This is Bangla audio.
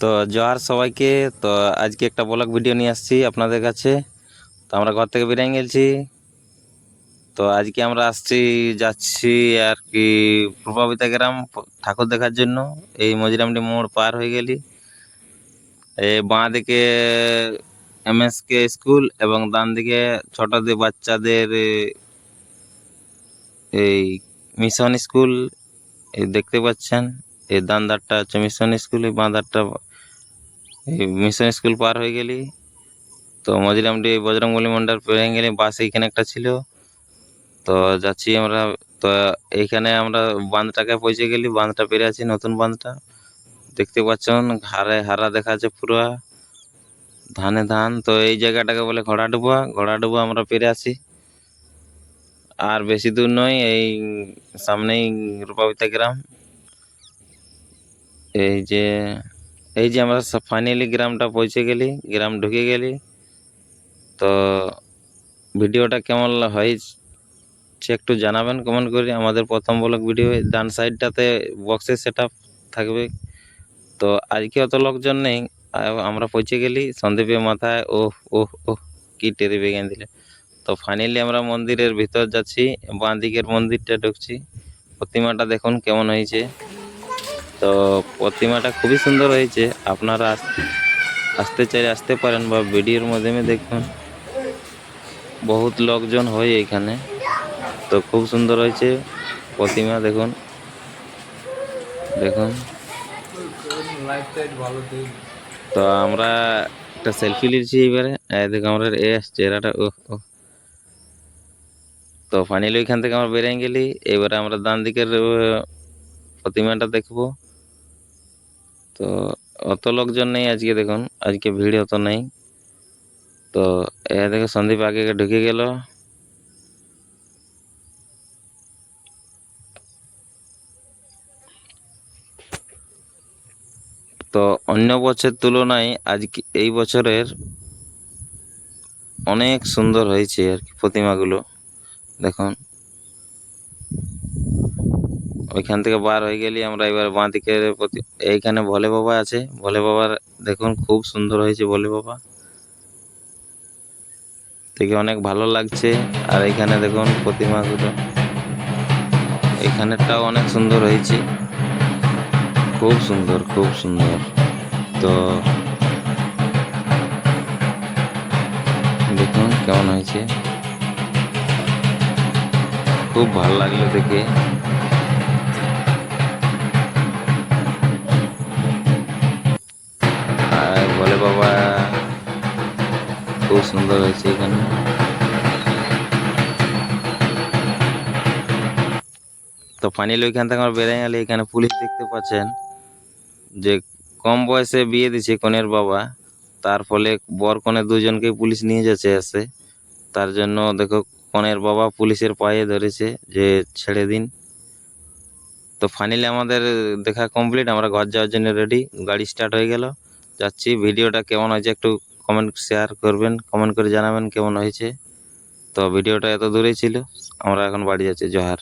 তো জোহার সবাইকে। তো আজকে একটা ব্লগ ভিডিও নিয়ে আসছি আপনাদের কাছে। তো আমরা ঘর থেকে বেরিয়ে গেছি। তো আজকে আমরা যাচ্ছি আর কি প্রভাবিতা গ্রাম ঠাকুর দেখার জন্য। এই মজিরামটি মোড় পার হয়ে গেলি এই বাঁ দিকে MSK স্কুল এবং ডান দিকে ছোটদের বাচ্চাদের এই মিশন স্কুল এই দেখতে পাচ্ছেন। এই ডান ধারটা হচ্ছে মিশন স্কুল, এই বাঁ ধারটা এই মিশন স্কুল পার হয়ে গেলি। তো মজিরামটি বজরংবলী মন্ডল পেয়ে গেলে বাস এইখানে একটা ছিল। তো যাচ্ছি আমরা। তো এইখানে আমরা বাঁধটাকে পৌঁছে গেলি, বাঁধটা পেরে আছি, নতুন বাঁধটা দেখতে পাচ্ছেন। হারা দেখা যাচ্ছে পুরো ধানে ধান। তো এই জায়গাটাকে বলে ঘোড়াডুবা। ঘোড়াডুবা আমরা পেরে আসি, আর বেশি দূর নয়, এই সামনেই রূপাবিতা গ্রাম। এই যে আমরা ফাইনালি গ্রামটা পৌঁছে গেলি, গ্রাম ঢুকে গেলি। তো ভিডিওটা কেমন হয়েছে একটু জানাবেন কমেন্ট করে। আমাদের প্রথম ব্লগ ভিডিও। ডান সাইডটাতে বক্সের সেটআপ থাকবে। তো আজকে অত লোকজন নেই, আমরা পৌঁছে গেলি সন্দীপের মাথায়। ওহ ওহ ওহ, কি টেরি বেগান দিলে। তো ফাইনালি আমরা মন্দিরের ভিতর যাচ্ছি, বাঁ দিকের মন্দিরটা ঢুকছি। প্রতিমাটা দেখুন কেমন হয়েছে। তো প্রতিমাটা খুবই সুন্দর হয়েছে। আপনারা আসতে চাইলে আসতে পারেন বা ভিডিওর মাধ্যমে দেখুন। বহুত লোকজন হয় এখানে। তো খুব সুন্দর হয়েছে প্রতিমা, দেখুন দেখুন। তো আমরা একটা সেলফি নিচ্ছি এবারে। দেখো আমরা চেহারাটা ও। তো ফাইনালি ওইখান থেকে আমরা বেরিয়ে গেলি। এবারে আমরা ডান দিকের প্রতিমাটা দেখবো। তো অত লোকজন নেই আজকে, দেখুন আজকে ভিড় অত নেই। তো দেখো সন্দীপ আগে ঢুকে গেল। তো অন্য বছর তুলনায় আজকে এই বছরের অনেক সুন্দর হয়েছে আর কি প্রতিমাগুলো, দেখুন। ওইখান থেকে বার হয়ে গেলি আমরা। এবার বাঁ দিকে এইখানে ভোলে বাবা আছে। ভোলে বাবার দেখুন খুব সুন্দর হয়েছে ভোলে বাবা, দেখে অনেক ভালো লাগছে। আর এইখানে দেখুন প্রতিমাগুলো, এইখানেরটাও অনেক সুন্দর হয়েছে, খুব সুন্দর খুব সুন্দর। তো দেখুন কেমন হয়েছে, খুব ভালো লাগলো দেখে। আর ভোলে বাবা খুব সুন্দর হয়েছে এখানে। তো ফাইনালি ওইখান থেকে আমরা বেরিয়ে গেলে এখানে পুলিশ দেখতে পাচ্ছেন যে কম বয়সে বিয়ে দিচ্ছে কনের বাবা। তার ফলে বর কনে দুজনকে পুলিশ নিয়ে যাচ্ছে এসে। তার জন্য দেখো কনের বাবা পুলিশের পায়ে ধরেছে যে ছেড়ে দিন। তো ফাইনালি আমাদের দেখা কমপ্লিট, আমরা ঘর যাওয়ার জন্য রেডি। গাড়ি স্টার্ট হয়ে গেল, যাচ্ছি। ভিডিওটা কেমন হয়েছে একটু কমেন্ট শেয়ার করবেন, কমেন্ট করে জানাবেন কেমন হয়েছে। তো ভিডিওটা এত দূরেই ছিল, আমরা এখন বাড়ি যাচ্ছি। জোহার।